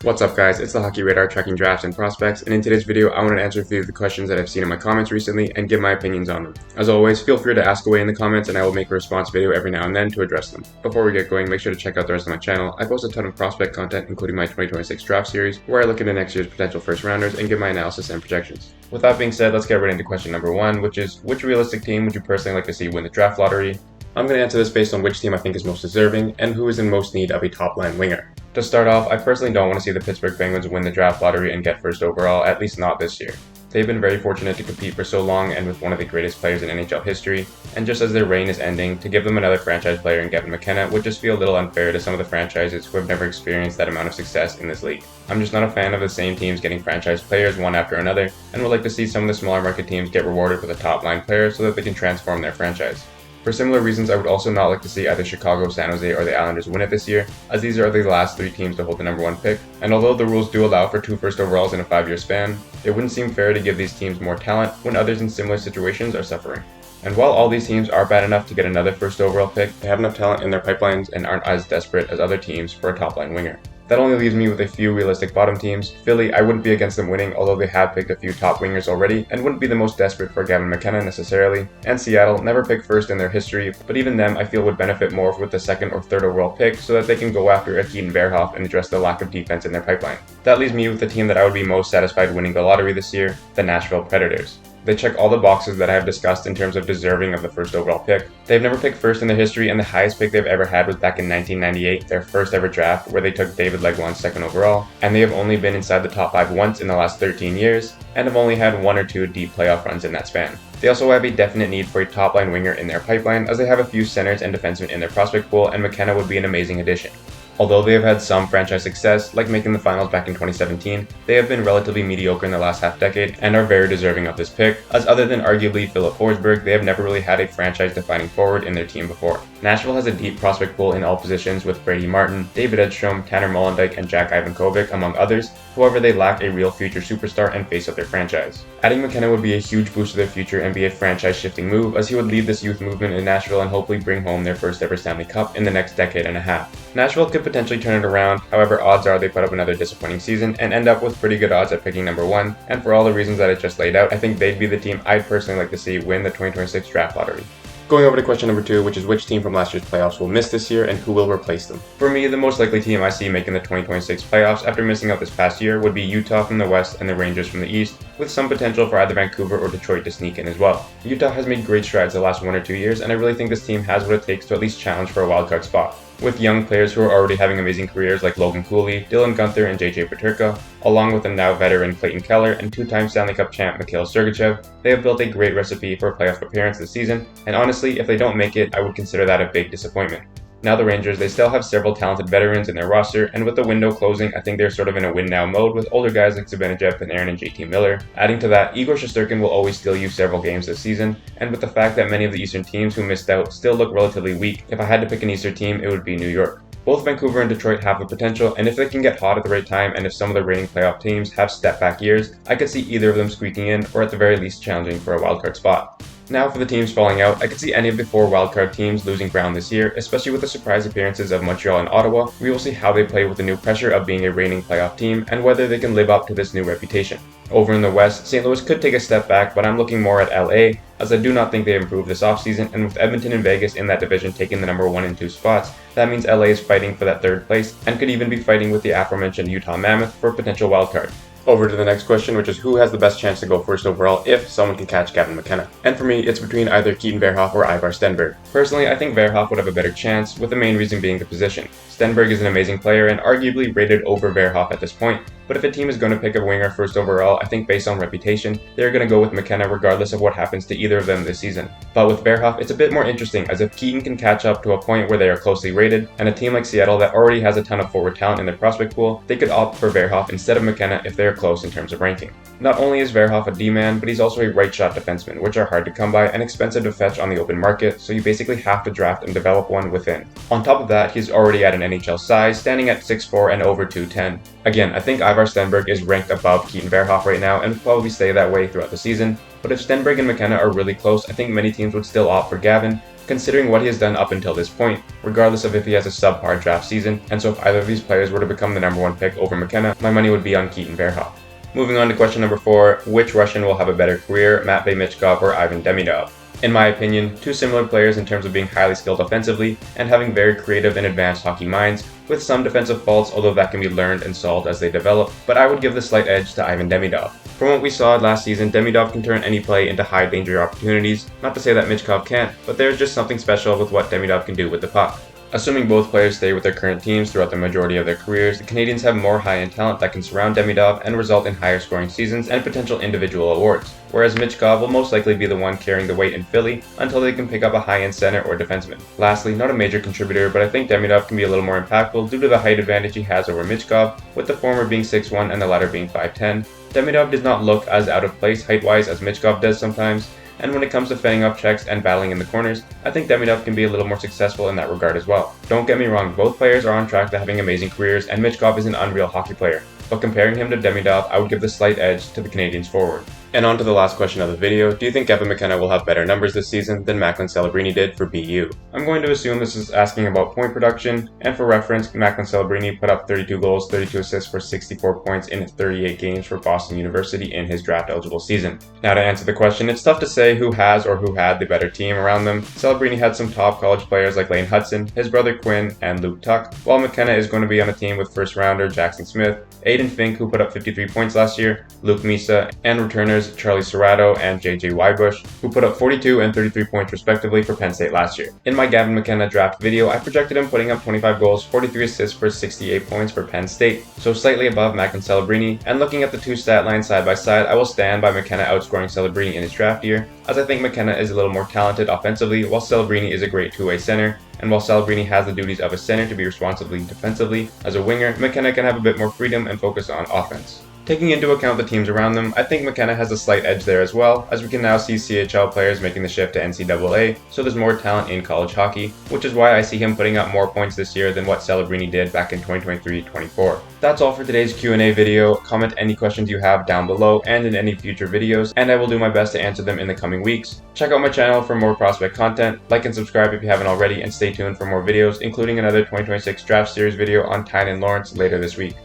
What's up guys, it's the Hockey Radar tracking drafts and prospects, and in today's video I want to answer a few of the questions that I've seen in my comments recently and give my opinions on them. As always, feel free to ask away in the comments and I will make a response video every now and then to address them. Before we get going, make sure to check out the rest of my channel. I post a ton of prospect content including my 2026 draft series, where I look into next year's potential first rounders and give my analysis and projections. With that being said, let's get right into question number 1, which is, which realistic team would you personally like to see win the draft lottery? I'm going to answer this based on which team I think is most deserving and who is in most need of a top-line winger. To start off, I personally don't want to see the Pittsburgh Penguins win the draft lottery and get first overall, at least not this year. They've been very fortunate to compete for so long and with one of the greatest players in NHL history, and just as their reign is ending, to give them another franchise player in Gavin McKenna would just feel a little unfair to some of the franchises who have never experienced that amount of success in this league. I'm just not a fan of the same teams getting franchise players one after another, and would like to see some of the smaller market teams get rewarded with a top-line player so that they can transform their franchise. For similar reasons, I would also not like to see either Chicago, San Jose, or the Islanders win it this year, as these are the last 3 teams to hold the number 1 pick, and although the rules do allow for 2 first overalls in a 5-year span, it wouldn't seem fair to give these teams more talent when others in similar situations are suffering. And while all these teams are bad enough to get another first overall pick, they have enough talent in their pipelines and aren't as desperate as other teams for a top-line winger. That only leaves me with a few realistic bottom teams. Philly, I wouldn't be against them winning, although they have picked a few top wingers already, and wouldn't be the most desperate for Gavin McKenna necessarily. And Seattle, never picked first in their history, but even them I feel would benefit more with the 2nd or 3rd overall pick so that they can go after a Keaton Verhoff and address the lack of defense in their pipeline. That leaves me with the team that I would be most satisfied winning the lottery this year, the Nashville Predators. They check all the boxes that I have discussed in terms of deserving of the first overall pick. They've never picked first in their history, and the highest pick they've ever had was back in 1998, their first ever draft, where they took David Legwand 2nd overall, and they have only been inside the top 5 once in the last 13 years, and have only had 1 or 2 deep playoff runs in that span. They also have a definite need for a top-line winger in their pipeline, as they have a few centers and defensemen in their prospect pool, and McKenna would be an amazing addition. Although they have had some franchise success, like making the finals back in 2017, they have been relatively mediocre in the last half-decade and are very deserving of this pick, as other than arguably Philip Forsberg, they have never really had a franchise-defining forward in their team before. Nashville has a deep prospect pool in all positions with Brady Martin, David Edstrom, Tanner Molendyk, and Jack Ivankovic, among others. However, they lack a real future superstar and face of their franchise. Adding McKenna would be a huge boost to their future and be a franchise-shifting move, as he would lead this youth movement in Nashville and hopefully bring home their first ever Stanley Cup in the next decade and a half. Nashville could potentially turn it around, however odds are they put up another disappointing season and end up with pretty good odds at picking number 1, and for all the reasons that I just laid out, I think they'd be the team I'd personally like to see win the 2026 draft lottery. Going over to question number 2, which is which team from last year's playoffs will miss this year and who will replace them. For me, the most likely team I see making the 2026 playoffs after missing out this past year would be Utah from the West and the Rangers from the East, with some potential for either Vancouver or Detroit to sneak in as well. Utah has made great strides the last 1 or 2 years, and I really think this team has what it takes to at least challenge for a wildcard spot. With young players who are already having amazing careers like Logan Cooley, Dylan Guenther, and JJ Peterka, along with a now veteran Clayton Keller and 2-time Stanley Cup champ Mikhail Sergachev, they have built a great recipe for a playoff appearance this season, and honestly, if they don't make it, I would consider that a big disappointment. Now the Rangers, they still have several talented veterans in their roster, and with the window closing, I think they're sort of in a win-now mode with older guys like Zibanejad, Panarin, and JT Miller. Adding to that, Igor Shesterkin will always steal you several games this season, and with the fact that many of the Eastern teams who missed out still look relatively weak, if I had to pick an Eastern team, it would be New York. Both Vancouver and Detroit have the potential, and if they can get hot at the right time and if some of the reigning playoff teams have step-back years, I could see either of them squeaking in or at the very least challenging for a wildcard spot. Now for the teams falling out, I could see any of the 4 wildcard teams losing ground this year, especially with the surprise appearances of Montreal and Ottawa. We will see how they play with the new pressure of being a reigning playoff team and whether they can live up to this new reputation. Over in the West, St. Louis could take a step back, but I'm looking more at LA, as I do not think they improved this offseason, and with Edmonton and Vegas in that division taking the number 1 and 2 spots, that means LA is fighting for that 3rd place and could even be fighting with the aforementioned Utah Mammoth for a potential wildcard. Over to the next question, which is who has the best chance to go first overall if someone can catch Gavin McKenna. And for me, it's between either Keaton Verhoff or Ivar Stenberg. Personally, I think Verhoff would have a better chance, with the main reason being the position. Stenberg is an amazing player and arguably rated over Verhoff at this point, but if a team is going to pick a winger first overall, I think based on reputation, they're going to go with McKenna regardless of what happens to either of them this season. But with Verhoff, it's a bit more interesting, as if Keaton can catch up to a point where they are closely rated, and a team like Seattle that already has a ton of forward talent in their prospect pool, they could opt for Verhoff instead of McKenna if they are close in terms of ranking. Not only is Verhoff a D-man, but he's also a right-shot defenseman, which are hard to come by and expensive to fetch on the open market, so you basically have to draft and develop one within. On top of that, he's already at an NHL size, standing at 6'4" and over 210. Again, I think Ivar Stenberg is ranked above Keaton Verhoff right now and will probably stay that way throughout the season, but if Stenberg and McKenna are really close, I think many teams would still opt for Gavin, considering what he has done up until this point, regardless of if he has a subpar draft season, and so if either of these players were to become the number 1 pick over McKenna, my money would be on Keaton Verhoff. Moving on to question number 4, which Russian will have a better career, Matvei Michkov or Ivan Demidov? In my opinion, two similar players in terms of being highly skilled offensively and having very creative and advanced hockey minds, with some defensive faults, although that can be learned and solved as they develop, but I would give the slight edge to Ivan Demidov. From what we saw last season, Demidov can turn any play into high danger opportunities, not to say that Michkov can't, but there's just something special with what Demidov can do with the puck. Assuming both players stay with their current teams throughout the majority of their careers, the Canadiens have more high-end talent that can surround Demidov and result in higher scoring seasons and potential individual awards, whereas Michkov will most likely be the one carrying the weight in Philly until they can pick up a high-end center or defenseman. Lastly, not a major contributor, but I think Demidov can be a little more impactful due to the height advantage he has over Michkov, with the former being 6'1" and the latter being 5'10". Demidov does not look as out of place height-wise as Michkov does sometimes, and when it comes to fending off checks and battling in the corners, I think Demidov can be a little more successful in that regard as well. Don't get me wrong, both players are on track to having amazing careers, and Michkov is an unreal hockey player, but comparing him to Demidov, I would give the slight edge to the Canadiens forward. And on to the last question of the video, do you think Evan McKenna will have better numbers this season than Macklin Celebrini did for BU? I'm going to assume this is asking about point production, and for reference, Macklin Celebrini put up 32 goals, 32 assists for 64 points in 38 games for Boston University in his draft-eligible season. Now to answer the question, it's tough to say who has or who had the better team around them. Celebrini had some top college players like Lane Hudson, his brother Quinn, and Luke Tuck, while McKenna is going to be on a team with first-rounder Jackson Smith, Aiden Fink, who put up 53 points last year, Luke Misa, and returners Charlie Serrato and JJ Wybush, who put up 42 and 33 points respectively for Penn State last year. In my Gavin McKenna draft video, I projected him putting up 25 goals, 43 assists for 68 points for Penn State, so slightly above Macklin Celebrini, and looking at the two stat lines side by side, I will stand by McKenna outscoring Celebrini in his draft year, as I think McKenna is a little more talented offensively, while Celebrini is a great two-way center, and while Celebrini has the duties of a center to be responsibly defensively, as a winger, McKenna can have a bit more freedom and focus on offense. Taking into account the teams around them, I think McKenna has a slight edge there as well, as we can now see CHL players making the shift to NCAA, so there's more talent in college hockey, which is why I see him putting up more points this year than what Celebrini did back in 2023-24. That's all for today's Q&A video. Comment any questions you have down below and in any future videos, and I will do my best to answer them in the coming weeks. Check out my channel for more prospect content, like and subscribe if you haven't already, and stay tuned for more videos, including another 2026 Draft Series video on Tynan Lawrence later this week.